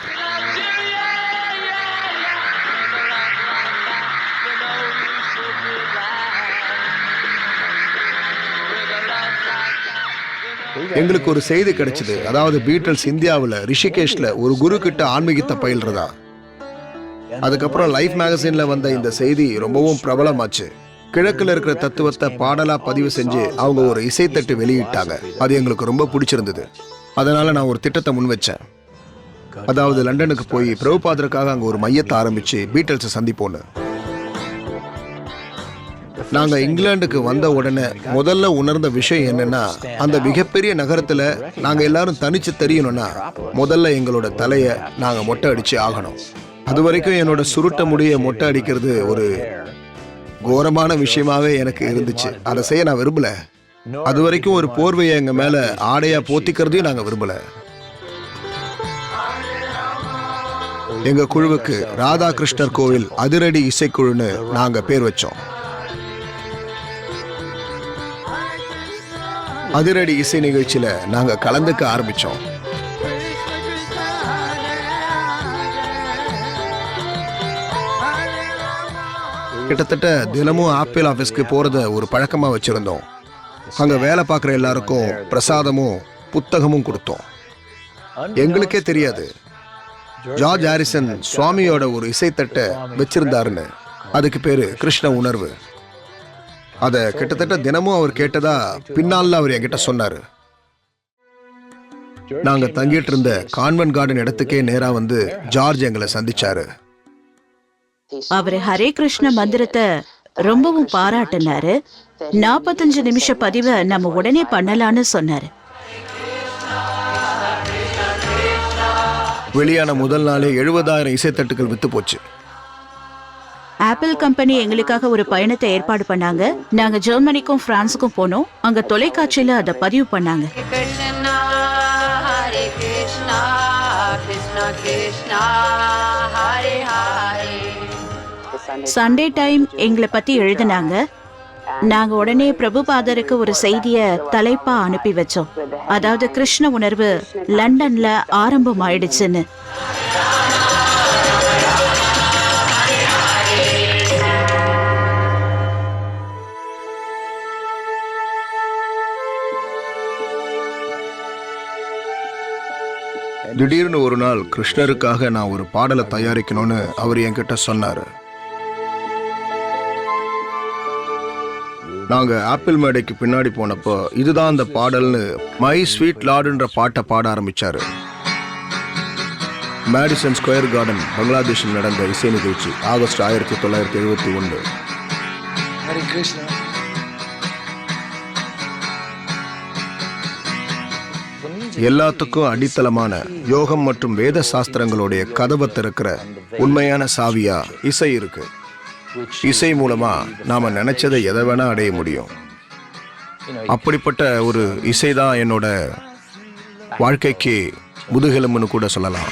எங்களுக்கு ஒரு செய்தி கிடைச்சது. அதாவது பீட்டல்ஸ் இந்தியாவில் ரிஷிகேஷ்ல ஒரு குரு கிட்ட ஆன்மீகத்தை பயில்றதா. அதுக்கப்புறம் லைஃப் மேகசின்ல வந்த இந்த செய்தி ரொம்பவும் பிரபலமாச்சு. கிழக்குல இருக்கிற தத்துவத்தை பாடலா பதிவு செஞ்சு அவங்க ஒரு இசைத்தட்டு வெளியிட்டாங்க. அது எங்களுக்கு ரொம்ப பிடிச்சிருந்தது. அதனால நான் ஒரு திட்டத்தை முன் வச்சேன். அதாவது லண்டனுக்கு போய் பிரபுபாதருக்காக அங்க ஒரு மையத்தை ஆரம்பிச்சு பீட்டல்ஸை சந்திப்போன்னு. நாங்க இங்கிலாந்துக்கு வந்த உடனே முதல்ல உணர்ந்த விஷயம் என்னன்னா, அந்த மிகப்பெரிய நகரத்துல நாங்க எல்லாரும் தனிச்சு தெரியணும்னா முதல்ல எங்களோட தலைய நாங்க மொட்டை அடிச்சு ஆகணும். அது வரைக்கும் என்னோட சுருட்ட முடிய மொட்டை அடிக்கிறது ஒரு கோரமான விஷயமாவே எனக்கு இருந்துச்சு. அதை செய்ய நான் விரும்பல. அது வரைக்கும் ஒரு போர்வையை எங்க மேல ஆடையா போத்திக்கிறதையும் நாங்க விரும்பல. எங்க குழுவுக்கு ராதாகிருஷ்ணர் கோவில் அதிரடி இசைக்குழுன்னு நாங்க பேர் வச்சோம். அதிரடி இசை நிகழ்ச்சியில நாங்க கலந்துக்க ஆரம்பிச்சோம். கிட்டத்தட்ட தினமும் ஆப்பிள் ஆபீஸ்க்கு போறத ஒரு பழக்கமா வச்சிருந்தோம். அங்க வேலை பார்க்குற எல்லாருக்கும் பிரசாதமும் புத்தகமும் கொடுத்தோம். எங்களுக்கே தெரியாது ஜார்ஜ் ஹாரிசன் சுவாமியோட ஒரு இசைத்தட்டை வச்சிருந்தாருன்னு. அதுக்கு பேரு கிருஷ்ண உணர்வு. அத கிட்டத்தட்ட தினமும் அவர் கேட்டதா பின்னால அவர் என்கிட்ட சொன்னாரு. நாங்க தங்கிட்டு இருந்த கான்வென்ட் கார்டன் இடத்துக்கே நேரா வந்து ஜார்ஜ் எங்களை சந்திச்சாரு. அவரு ஹரே கிருஷ்ண மந்திரத்தை ரொம்பவும் பாராட்டினாரு. 45 நிமிஷ பதிவை நம்ம உடனே பண்ணலான்னு சொன்னாரு. வெளியான முதல் நாளே 70,000 இசைத்தட்டுகள் வித்து போச்சு. ஆப்பிள் கம்பெனி எங்களுக்காக ஒரு பயணத்தை ஏற்பாடு பண்ணாங்க. நாங்க ஜெர்மனிக்கும் பிரான்ஸுக்கும் போனோம். அங்க தொலைக்காட்சியில அதை பதிவு பண்ணாங்க. சண்டே டைம் எங்களை பத்தி எழுதினாங்க. நாங்க உடனே பிரபுபாதருக்கு ஒரு செய்திய தலைப்பா அனுப்பி வச்சோம். அதாவது கிருஷ்ண உணர்வு லண்டன்ல ஆரம்பம் ஆயிடுச்சுன்னு. திடீர்னு ஒரு நாள் கிருஷ்ணருக்காக நான் ஒரு பாடலை தயாரிக்கணும்னு அவர் என்கிட்ட சொன்னாரு. நாங்க ஆப்பிள் மேடைக்கு பின்னாடி போனப்போ இதுதான் அந்த பாடல்னு மை ஸ்வீட் லார்டுன்ற பாட்டை பாட ஆரம்பிச்சாரு. மேடிசன் ஸ்கொயர் கார்டன் பங்களாதேஷில் நடந்த இசை நிகழ்ச்சி ஆகஸ்ட் 1971. எல்லாத்துக்கும் அடித்தளமான யோகம் மற்றும் வேத சாஸ்திரங்களுடைய கதவை திறக்கிற உண்மையான சாவியா இசை இருக்கு. இசை மூலமா நாம நினைச்சதை எதை வேணா அடைய முடியும். அப்படிப்பட்ட ஒரு இசைதான் என்னோட வாழ்க்கைக்கு முதுகெலும்புன்னு கூட சொல்லலாம்.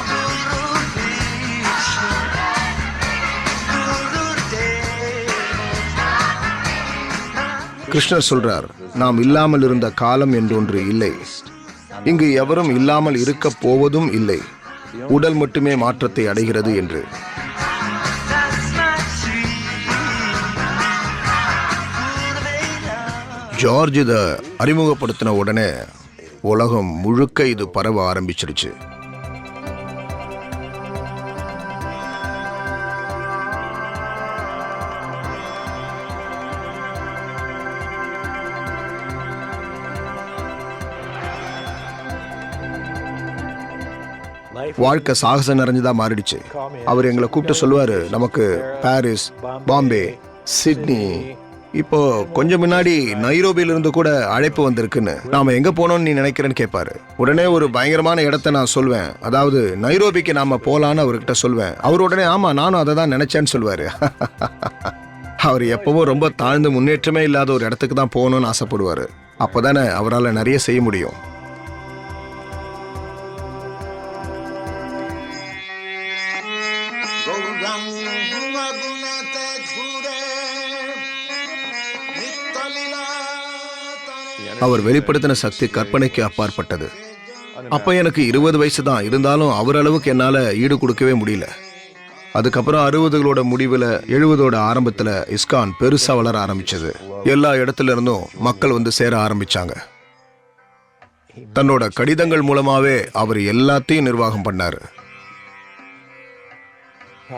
கிருஷ்ணர் சொல்றார், நாம் இல்லாமல் இருந்த காலம் என்றொன்று இல்லை. இங்கு எவரும் இல்லாமல் இருக்க போவதும் இல்லை. உடல் மட்டுமே மாற்றத்தை அடைகிறது என்று. ஜார்ஜ் இதை அறிமுகப்படுத்தின உடனே உலகம் முழுக்க இது பரவ ஆரம்பிச்சிருச்சு. வாழ்க்கை சாகசம் நிறைஞ்சதா மாறிடுச்சு. அவர் எங்களை கூப்பிட்டு சொல்லுவாரு, நமக்கு பாரிஸ், பாம்பே, சிட்னி, இப்போ கொஞ்சம் முன்னாடி நைரோபியிலிருந்து கூட அழைப்பு வந்திருக்குன்னு. நாம எங்க போனோம்னு நீ நினைக்கிறேன்னு கேட்பாரு. உடனே ஒரு பயங்கரமான இடத்த நான் சொல்வேன். அதாவது நைரோபிக்கு நாம போலான்னு அவர்கிட்ட சொல்வேன். அவர் உடனே ஆமா நானும் அதை தான் நினைச்சேன்னு சொல்லுவாரு. அவர் எப்பவும் ரொம்ப தாழ்ந்து முன்னேற்றமே இல்லாத ஒரு இடத்துக்கு தான் போகணும்னு ஆசைப்படுவாரு. அப்பதானே அவரால் நிறைய செய்ய முடியும். அவர் வெளிப்படுத்தின சக்தி கற்பனைக்கு அப்பாற்பட்டது. அப்ப எனக்கு 20 வயசு தான் இருந்தாலும் அவர் அளவுக்கு என்னால ஈடு கொடுக்கவே முடியல. அதுக்கப்புறம் 60களோட முடிவுல 70ஓட ஆரம்பத்துல இஸ்கான் பெருசா வளர ஆரம்பிச்சது. எல்லா இடத்துல இருந்தும் மக்கள் வந்து சேர ஆரம்பிச்சாங்க. தன்னோட கடிதங்கள் மூலமாவே அவர் எல்லாத்தையும் நிர்வாகம் பண்ணாரு.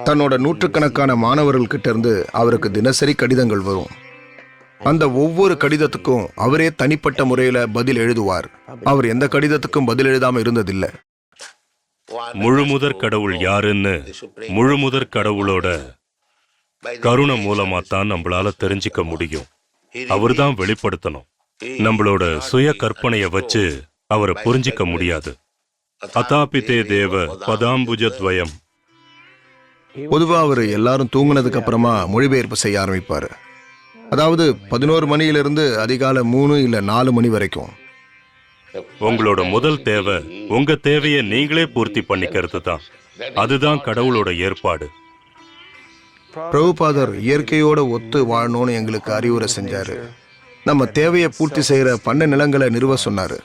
தன்னோட நூற்றுக்கணக்கான மாணவர்கள் கிட்ட இருந்து அவருக்கு தினசரி கடிதங்கள் வரும். அந்த ஒவ்வொரு கடிதத்துக்கும் அவரே தனிப்பட்ட முறையில பதில் எழுதுவார். அவர் எந்த கடிதத்துக்கும் பதில் எழுதாம இருந்ததில்லை. முழுமுதற் கடவுள் யாருன்னு முழுமுதற் கடவுளோட கருணை மூலமா தான் நம்மளால தெரிஞ்சுக்க முடியும். அவர்தான் வெளிப்படுத்தணும். நம்மளோட சுய கற்பனைய வச்சு அவரை புரிஞ்சிக்க முடியாது. அதாபிதே தேவ பதாம்புஜத்வயம். பொதுவா அவர் எல்லாரும் தூங்குனதுக்கு அப்புறமா மொழிபெயர்ப்பு செய்ய ஆரம்பிப்பாரு. அதாவது 11 மணியிலிருந்து அதிகாலை 3 இல்ல 4 மணி வரைக்கும். உங்களோட முதல் தேவை உங்க தேவையை நீங்களே பூர்த்தி பண்ணிக்கிறது தான். அதுதான் கடவுளோட ஏற்பாடு. பிரபுபாதர் இயற்கையோட ஒத்து வாழணும்னு எங்களுக்கு அறிவுரை செஞ்சாரு. நம்ம தேவையை பூர்த்தி செய்யற பண்ண நிலங்களை நிறுவ சொன்னாரு.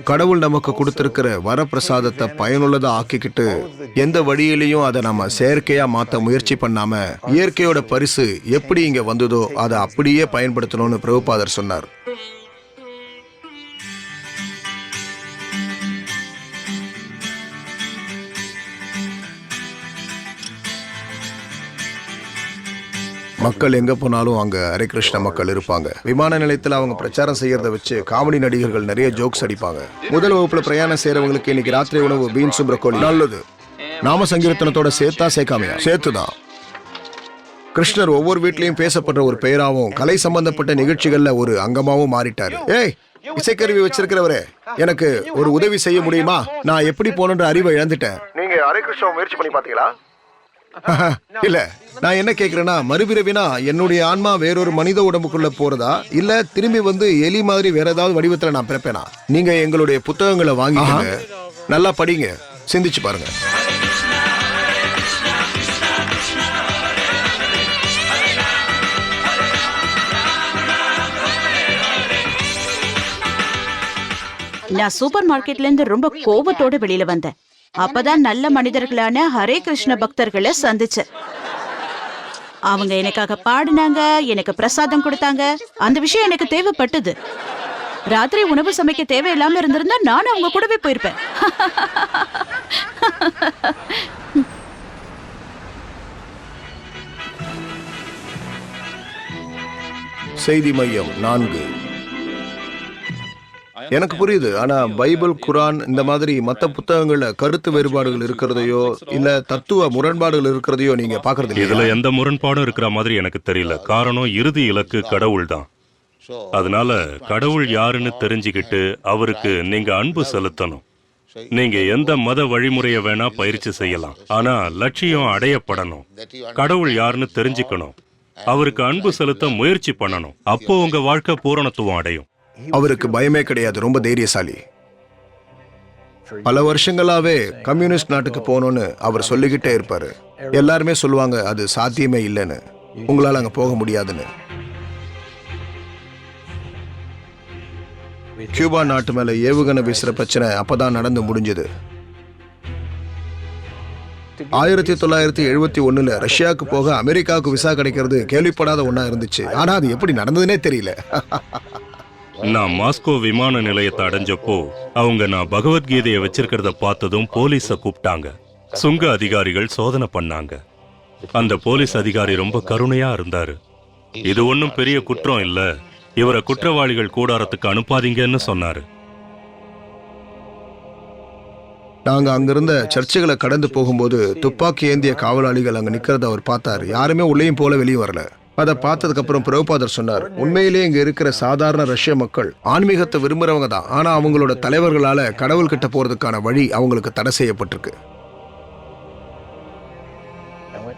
கடவுள் நமக்கு கொடுத்திருக்கிற வரப்பிரசாதத்தை பயனுள்ளதா ஆக்கிக்கிட்டு எந்த வழியிலையும் அதை நம்ம செயற்கையா மாத்த முயற்சி பண்ணாம இயற்கையோட பரிசு எப்படி இங்க வந்ததோ அதை அப்படியே பயன்படுத்தணும்னு பிரபுபாதர் சொன்னார். மக்கள் எங்க போனாலும் அங்க ஹரே கிருஷ்ண மக்கள் இருப்பாங்க. விமான நிலையத்தில் அவங்க பிரச்சாரம் செய்யறத வச்சு காமெடி நடிகர்கள் நிறைய ஜோக்ஸ் அடிப்பாங்க. முதல் வகுப்புல பிரயாணம் செய்யறவங்களுக்கு இன்னைக்கு ராத்திரி உணவு பீன்ஸும் ப்ரோக்கோலி. நல்லது. நாம சங்கீர்த்தனத்தோட சேர்த்தா சேர்க்காமையா? சேர்த்துதான். கிருஷ்ணர் ஒவ்வொரு வீட்லயும் பேசப்படுற ஒரு பெயராவும் கலை சம்பந்தப்பட்ட நிகழ்ச்சிகள்ல ஒரு அங்கமாவும் மாறிட்டாரு. ஏய், இசைக்கருவி வச்சிருக்கிறவரே, எனக்கு ஒரு உதவி செய்ய முடியுமா? நான் எப்படி போகணுன்ற அறிவை இழந்துட்டேன். நீங்க ஹரே கிருஷ்ணா முயற்சி பண்ணி பாத்தீங்களா? இல்ல, நான் என்ன கேக்குறேன்னா, மறுபிறவினா என்னுடைய ஆன்மா வேறொரு மனித உடம்புக்குள்ள போறதா இல்ல திரும்பி வந்து எலி மாதிரி வேற ஏதாவது வடிவத்துல நான் பிறப்பேனா? நீங்க எங்களுடைய புத்தகங்களை வாங்கிக்கங்க, நல்லா படிங்க, சிந்திச்சு பாருங்க. நான் சூப்பர் மார்க்கெட்ல இருந்து ரொம்ப கோபத்தோட வெளியில வந்தேன். அப்பதான் நல்ல மனிதர்களான ஹரே கிருஷ்ண பக்தர்களை சந்திச்சேன். அவங்க எனக்காக பாடினாங்க, எனக்கு பிரசாதம் கொடுத்தாங்க. அந்த விஷயம் எனக்கு தேவைப்பட்டது. ராத்திரி உணவு சமைக்க தேவையில்லாம இருந்திருந்தா நானும் அவங்க கூடவே போயிருப்பேன். செய்தி மையம் 4. எனக்கு புரியுது. ஆனா பைபிள், குரான் இந்த மாதிரி மத்த புத்தகங்கள்ல கருத்து வேறுபாடுகள் இருக்கிறதையோ இல்ல தத்துவ முரண்பாடுகள் இருக்கிறதையோ நீங்க பாக்குறது இல்லையா? இதுல எந்த முரண்பாடும் இருக்கிற மாதிரி எனக்கு தெரியல. காரணம் இறுதி இலக்கு கடவுள் தான். அதனால கடவுள் யாருன்னு தெரிஞ்சுக்கிட்டு அவருக்கு நீங்க அன்பு செலுத்தணும். நீங்க எந்த மத வழிமுறைய வேணா பயிற்சி செய்யலாம். ஆனா லட்சியம் அடையப்படணும். கடவுள் யாருன்னு தெரிஞ்சுக்கணும். அவருக்கு அன்பு செலுத்த முயற்சி பண்ணணும். அப்போ உங்க வாழ்க்கை பூரணத்துவம் அடையும். அவருக்கு பயமே கிடையாது. ரொம்ப தைரியசாலி. பல வருஷங்களாவே கம்யூனிஸ்ட் நாட்டுக்கு போகணும்னு அவர் சொல்லிக்கிட்டே இருப்பாரு. எல்லாருமே சொல்லுவாங்க அது சாத்தியமே இல்லைன்னு, உங்களால அங்க போக முடியாதுன்னு. கியூபா நாட்டு மேல ஏவுகணை வீசுற பிரச்சனை அப்பதான் நடந்து முடிஞ்சது. 1971 ரஷ்யாவுக்கு போக அமெரிக்காவுக்கு விசா கிடைக்கிறது கேள்விப்படாத ஒண்ணா இருந்துச்சு. ஆனா அது எப்படி நடந்ததுன்னே தெரியல. நான் மாஸ்கோ விமான நிலையத்தை அடைஞ்சப்போ அவங்க நான் பகவத்கீதையை வச்சிருக்கிறத பார்த்ததும் போலீஸ கூப்பிட்டாங்க. சுங்க அதிகாரிகள் சோதனை பண்ணாங்க. அந்த போலீஸ் அதிகாரி ரொம்ப கருணையா இருந்தாரு. இது ஒன்றும் பெரிய குற்றம் இல்ல, இவரை குற்றவாளிகள் கூடாரத்துக்கு அனுப்பாதீங்கன்னு சொன்னாரு. நாங்க அங்கிருந்த சர்ச்சுகளை கடந்து போகும்போது துப்பாக்கி ஏந்திய காவலாளிகள் அங்க நிக்கிறத அவர் பார்த்தாரு. யாருமே உள்ளேயும் போல வெளியும் வரல. அதை பார்த்ததுக்கு அப்புறம் பிரபுபாதர் சொன்னார், உண்மையிலேயே இங்க இருக்கிற சாதாரண ரஷ்ய மக்கள் ஆன்மீகத்தை விரும்புறவங்க தான். ஆனா அவங்களோட தலைவர்களால கடவுள் கிட்ட போறதுக்கான வழி அவங்களுக்கு தடை செய்யப்பட்டிருக்கு.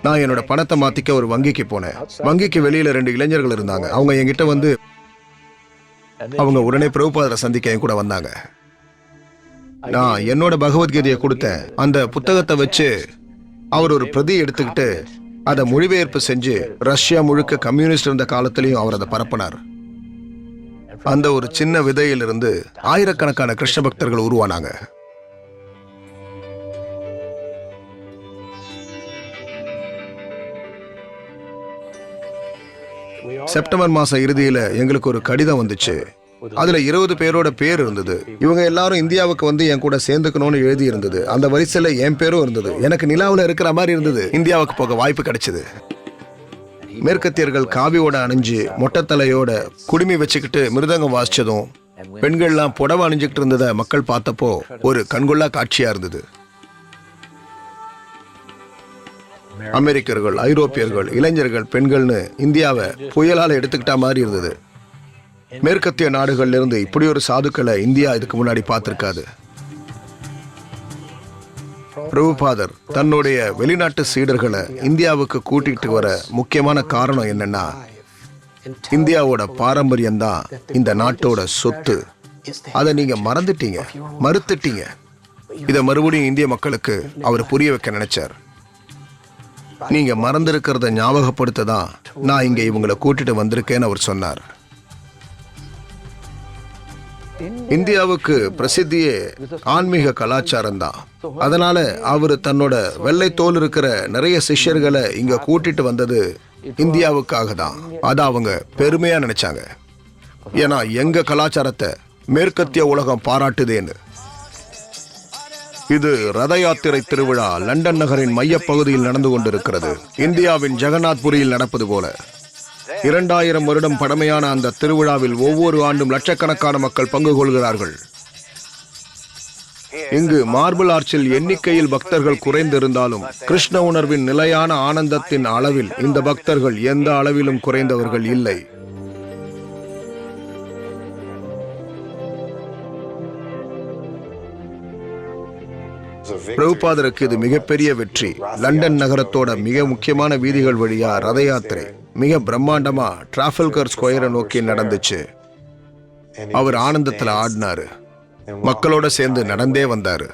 நான் என்னோட பணத்தை மாத்திக்க ஒரு வங்கிக்கு போனேன். வங்கிக்கு வெளியில 2 இளைஞர்கள் இருந்தாங்க. அவங்க என்கிட்ட வந்து அவங்க உடனே பிரபுபாதரை சந்திக்க என் கூட வந்தாங்க. நான் என்னோட பகவத்கீதையை கொடுத்தேன். அந்த புத்தகத்தை வச்சு அவர் ஒரு பிரதி எடுத்துக்கிட்டு அதை மொழிபெயர்ப்பு செஞ்சு ரஷ்யா முழுக்க கம்யூனிஸ்ட் இருந்த காலத்திலையும் அவர் அதை பரப்பினார். அந்த ஒரு சின்ன விதையிலிருந்து ஆயிரக்கணக்கான கிருஷ்ண பக்தர்கள் உருவானாங்க. செப்டம்பர் மாசம் இறுதியில எங்களுக்கு ஒரு கடிதம் வந்துச்சு. அதுல 20 பேரோட பேர் இருந்தது. இவங்க எல்லாரும் இந்தியாவுக்கு வந்து என் கூட சேர்ந்துக்கணும்னு எழுதி இருந்தது. அந்த வரிசையில என் பேரும் இருந்தது. எனக்கு நிலாவுல இருக்கிற மாதிரி இருந்தது. இந்தியாவுக்கு போக வாய்ப்பு கிடைச்சது. மேற்கத்தியர்கள் காவியோட அணிஞ்சு மொட்டைத்தலையோட குடுமி வச்சுக்கிட்டு மிருதங்கம் வாசிச்சதும் பெண்கள்லாம் புடவை அணிஞ்சுக்கிட்டு இருந்ததை மக்கள் பார்த்தப்போ ஒரு கண்கொள்ளா காட்சியா இருந்தது. அமெரிக்கர்கள், ஐரோப்பியர்கள், இளைஞர்கள், பெண்கள்னு இந்தியாவை புயலால எடுத்துக்கிட்ட மாதிரி இருந்தது. மேற்கத்திய நாடுகள்ல இருந்து இப்படி ஒரு சாதுக்களை இந்தியா இதுக்கு முன்னாடி பார்த்திருக்காது. பிரபுபாதர் தன்னுடைய வெளிநாட்டு சீடர்களை இந்தியாவுக்கு கூட்டிட்டு வர முக்கியமான காரணம் என்னன்னா, இந்தியாவோட பாரம்பரியம் தான் இந்த நாட்டோட சொத்து. அதை நீங்க மறுத்துட்டீங்க. இதை மறுபடியும் இந்திய மக்களுக்கு அவர் புரிய வைக்க நினைச்சார். நீங்க மறந்திருக்கிறத ஞாபகப்படுத்த தான் நான் இங்க இவங்களை கூட்டிட்டு வந்திருக்கேன்னு அவர் சொன்னார். இந்தியாவுக்கு பிரசித்தியே ஆன்மீக கலாச்சாரம் தான். அதனால அவர் தன்னோட வெள்ளை தோல் இருக்கிற நிறைய சிஷ்யர்களை இங்க கூட்டிட்டு வந்தது இந்தியாவுக்காக தான். அதை அவங்க பெருமையா நினைச்சாங்க. ஏன்னா எங்க கலாச்சாரத்தை மேற்கத்திய உலகம் பாராட்டுதேன்னு. இது ரத யாத்திரை திருவிழா லண்டன் நகரின் மையப்பகுதியில் நடந்து கொண்டிருக்கிறது. இந்தியாவின் ஜெகநாத்புரியில் நடப்பது போல 2000 வருடம் பழமையான அந்த திருவிழாவில் ஒவ்வொரு ஆண்டும் லட்சக்கணக்கான மக்கள் பங்கு கொள்கிறார்கள். இங்கு மார்பிள் ஆர்ச்சில் எண்ணிக்கையில் பக்தர்கள் குறைந்திருந்தாலும் கிருஷ்ண உணர்வின் நிலையான ஆனந்தத்தின் அளவில் இந்த பக்தர்கள் எந்த அளவிலும் குறைந்தவர்கள் இல்லை. பிரபுபாதருக்கு இது மிகப்பெரிய வெற்றி. லண்டன் நகரத்தோட மிக முக்கியமான வீதிகள் வழியா ரத யாத்திரை மிக பிரம்மாண்டமா டிராஃபல்கர் ஸ்கொயரை நோக்கி நடந்துச்சு. அவர் ஆனந்தத்துல ஆடினாரு. மக்களோட சேர்ந்து நடந்தே வந்தாரு.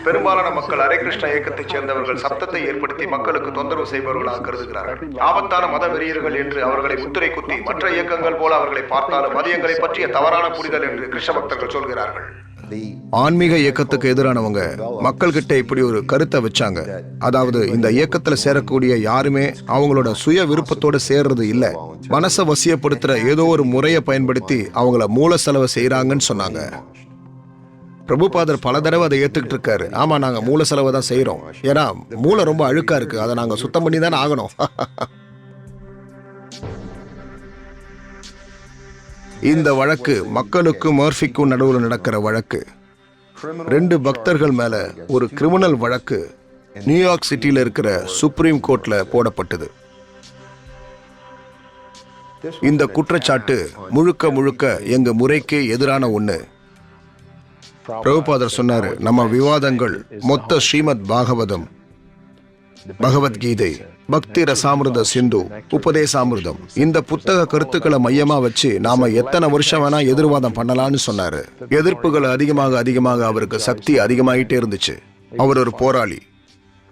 பெரும்பாலான மக்கள் ஹரே கிருஷ்ணா இயக்கத்தைச் சேர்ந்தவர்கள் சப்தத்தை ஏற்படுத்தி மக்களுக்கு தொந்தரவு செய்பவர்களாக கருதுகிறார்கள். ஆபத்தான மத வெறியர்கள் என்று அவர்களை முத்திரை குத்தி மற்ற இயக்கங்கள் போல அவர்களை பார்த்தாலும் மதியங்களை பற்றிய தவறான புரிதல் என்று கிருஷ்ண பக்தர்கள் சொல்கிறார்கள். ஆன்மீக இயக்கத்துக்கு எதிரானவங்க மக்கள் கிட்ட இப்படி ஒரு கருத்தை வச்சாங்க. அதாவது இந்த இயக்கத்துல சேரக்கூடிய யாருமே அவங்களோட சுய விருப்பத்தோட சேர்றது இல்ல, மனசை வசியப்படுத்துற ஏதோ ஒரு முறையை பயன்படுத்தி அவங்கள மூல செலவு செய்யறாங்கன்னு சொன்னாங்க. பிரபுபாதர் பல தடவை அதை ஏத்துக்கிட்டு இருக்காரு. ஆமா, நாங்க மூல செலவை தான் செய்யறோம். ஏன்னா மூளை ரொம்ப அழுக்கா இருக்கு, அதை நாங்க சுத்தம் பண்ணி தானே ஆகணும். இந்த வழக்கு மக்களுக்கும் மர்ஃபிக்கும் நடுவில் நடக்கிற வழக்கு. 2 பக்தர்கள் மேல ஒரு கிரிமினல் வழக்கு நியூயார்க் சிட்டியில இருக்கிற சுப்ரீம் கோர்ட்ல போடப்பட்டது. இந்த குற்றச்சாட்டு முழுக்க எங்க முறைக்கு எதிரான ஒண்ணு. பிரபுபாதர் சொன்னாரு, நம்ம விவாதங்கள் மொத்த ஸ்ரீமத் பாகவதம், பகவத்கீதை, பக்தி ரசாமிருத சிந்து, உபதேசாமிருதம், இந்த புத்தக கருத்துக்களை மையமா வச்சு நாம எத்தனை வருஷம் வேணா எதிர்வாதம் பண்ணலாம்னு சொன்னாரு. எதிர்ப்புகள் அதிகமாக அவருக்கு சக்தி அதிகமாயிட்டே இருந்துச்சு. அவர் ஒரு போராளி,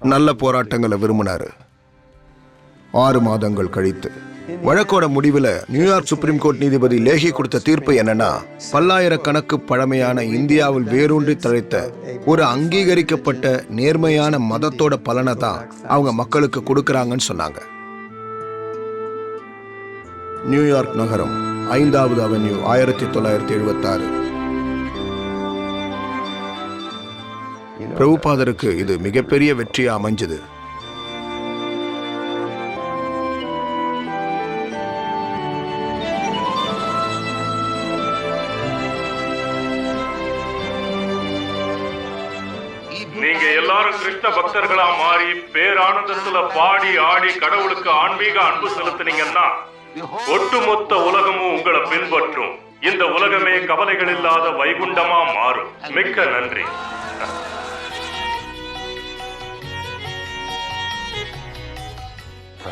நல்ல போராட்டங்களை விரும்பினாரு. 6 மாதங்கள் கழித்து வழக்கோட முடிவில் நியூயார்க் சுப்ரீம் கோர்ட் நீதிபதி லேஹி கொடுத்த தீர்ப்பு என்னன்னா, பல்லாயிரக்கணக்கு பழமையான இந்தியாவில் வேரூன்றி தழைத்த ஒரு அங்கீகரிக்கப்பட்ட நேர்மையான மதத்தோட பலனை தான் அவங்க மக்களுக்கு கொடுக்கறாங்கன்னு சொன்னாங்க. நியூயார்க் நகரம் 5வது அவென்யூ 1976. பிரபுபாதருக்கு இது மிகப்பெரிய வெற்றியா அமைஞ்சது. நீங்க எல்லாரும் கிருஷ்ண பக்தர்களா மாறி பேரானந்தத்துல பாடி ஆடி கடவுளுக்கு ஆன்மீக அன்பு செலுத்தினீங்கன்னா ஒட்டுமொத்த உலகமும் உங்களை பின்பற்றும். இந்த உலகமே கவலைகள் இல்லாத வைகுண்டமா மாறும். மிக்க நன்றி.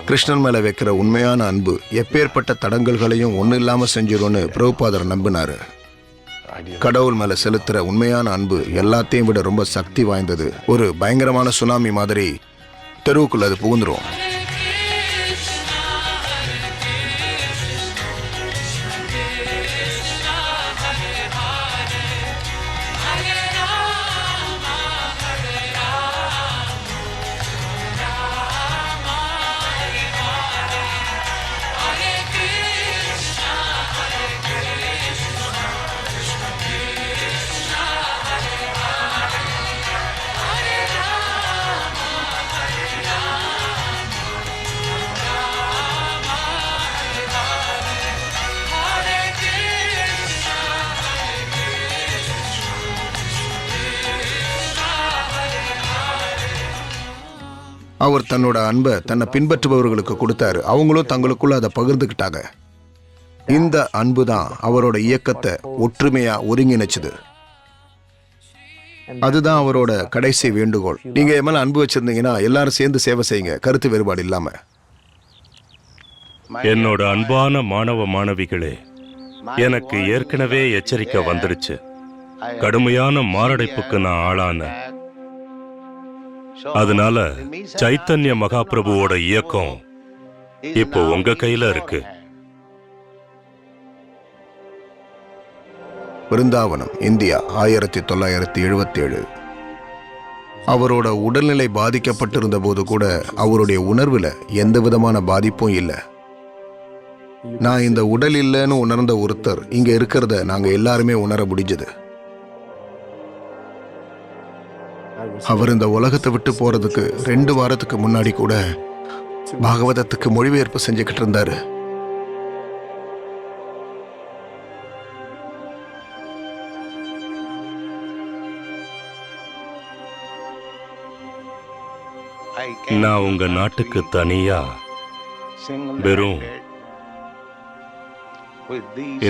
கிருஷ்ணன் மேல வைக்கிற உண்மையான அன்பு எப்பேற்பட்ட தடங்கல்களையும் ஒண்ணு இல்லாம செஞ்சிரும்னு பிரபுபாதர் நம்பினாரு. கடவுள் மேல செலுத்துற உண்மையான அன்பு எல்லாத்தையும் விட ரொம்ப சக்தி வாய்ந்தது. ஒரு பயங்கரமான சுனாமி மாதிரி தெருவுக்குள்ள அது புகுந்துரும். அவர் தன்னோட அன்பை தன்னை பின்பற்றுபவர்களுக்கு கொடுத்தாரு. அவங்களும் தங்களுக்குள்ள அதை பகிர்ந்துக்கிட்டாங்க. இந்த அன்பு தான் அவரோட இயக்கத்தை ஒற்றுமையா ஒருங்கிணைச்சது. அதுதான் அவரோட கடைசி வேண்டுகோள். நீங்க என் மேல அன்பு வச்சிருந்தீங்கன்னா எல்லாரும் சேர்ந்து சேவை செய்யுங்க, கருத்து வேறுபாடு இல்லாம. என்னோட அன்பான மாணவ மாணவிகளே, எனக்கு ஏற்கனவே எச்சரிக்கை வந்துடுச்சு. கடுமையான மாரடைப்புக்கு நான் ஆளான. அதனால சைத்தன்ய மகாபிரபுவோட இயக்கம் இப்போ உங்க கையில இருக்கு. பிருந்தாவனம், இந்தியா, 1977. அவரோட உடல்நிலை பாதிக்கப்பட்டிருந்த போது கூட அவருடைய உணர்வுல எந்த விதமான பாதிப்பும் இல்லை. நான் இந்த உடல் இல்லைன்னு உணர்ந்த ஒருத்தர் இங்க இருக்கிறத நாங்க எல்லாருமே உணர முடிஞ்சது. அவர் இந்த உலகத்தை விட்டு போறதுக்கு 2 வாரத்துக்கு முன்னாடி கூட பாகவதத்துக்கு மொழிபெயர்ப்பு செஞ்சுக்கிட்டு இருந்தாரு. நான் உங்க நாட்டுக்கு தனியா வெறும்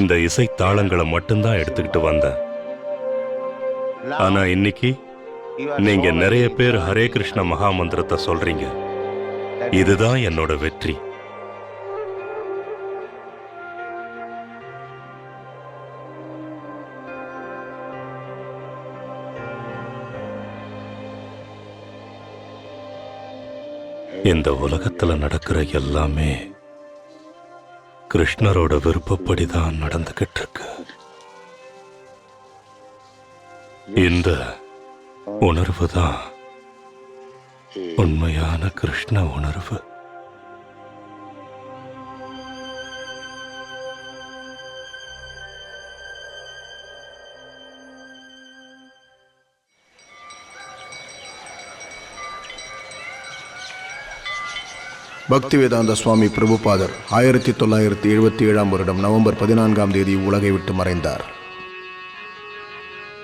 இந்த இசை தாளங்களை மட்டும்தான் எடுத்துக்கிட்டு வந்தேன். ஆனா இன்னைக்கு நீங்க நிறைய பேர் ஹரே கிருஷ்ண மகாமந்திரத்தை சொல்றீங்க. இதுதான் என்னோட வெற்றி. இந்த உலகத்துல நடக்கிற எல்லாமே கிருஷ்ணரோட விருப்பப்படிதான் நடந்துகிட்டு இருக்கு. இந்த உணர்வு தான் உண்மையான கிருஷ்ண உணர்வு. பக்திவேதாந்த சுவாமி பிரபுபாதர் 1977 வருடம் நவம்பர் 14ஆம் தேதி உலகை விட்டு மறைந்தார்.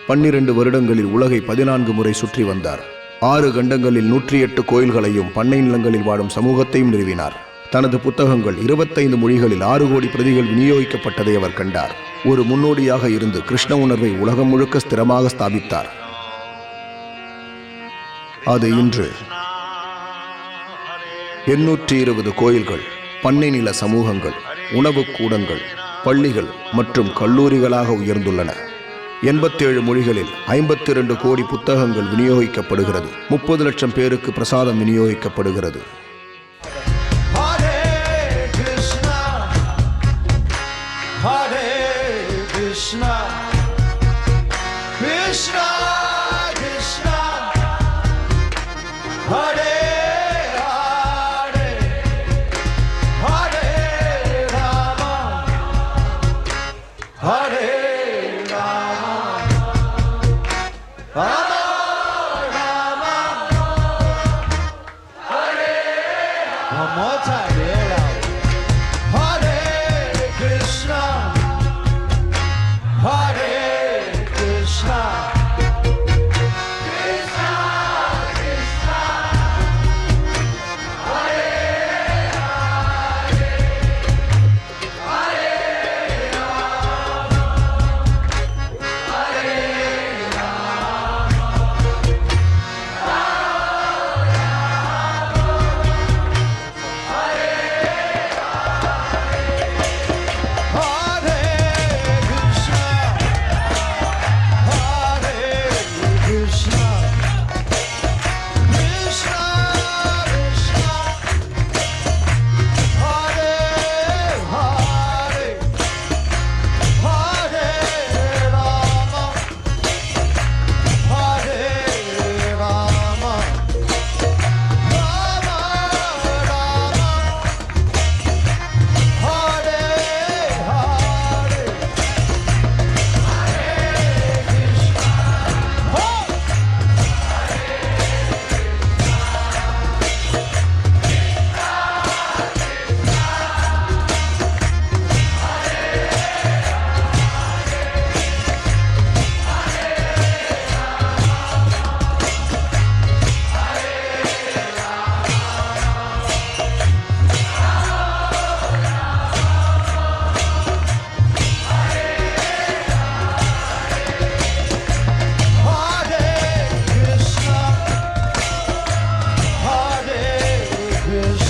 12 வருடங்களில் உலகை 14 முறை சுற்றி வந்தார். 6 கண்டங்களில் 108 கோயில்களையும் பண்ணை நிலங்களில் வாழும் சமூகத்தையும் நிறுவினார். தனது புத்தகங்கள் 25 மொழிகளில் 6 கோடி பிரதிகள் விநியோகிக்கப்பட்டதை அவர் கண்டார். ஒரு முன்னோடியாக இருந்து கிருஷ்ண உணர்வை உலகம் முழுக்க ஸ்திரமாக ஸ்தாபித்தார். அது இன்று 820 கோயில்கள், பண்ணை நில சமூகங்கள், உணவு கூடங்கள், பள்ளிகள் மற்றும் கல்லூரிகளாக உயர்ந்துள்ளன. 87 மொழிகளில் 52 கோடி புத்தகங்கள் விநியோகிக்கப்படுகிறது. 30 லட்சம் பேருக்கு பிரசாதம் விநியோகிக்கப்படுகிறது. Yes,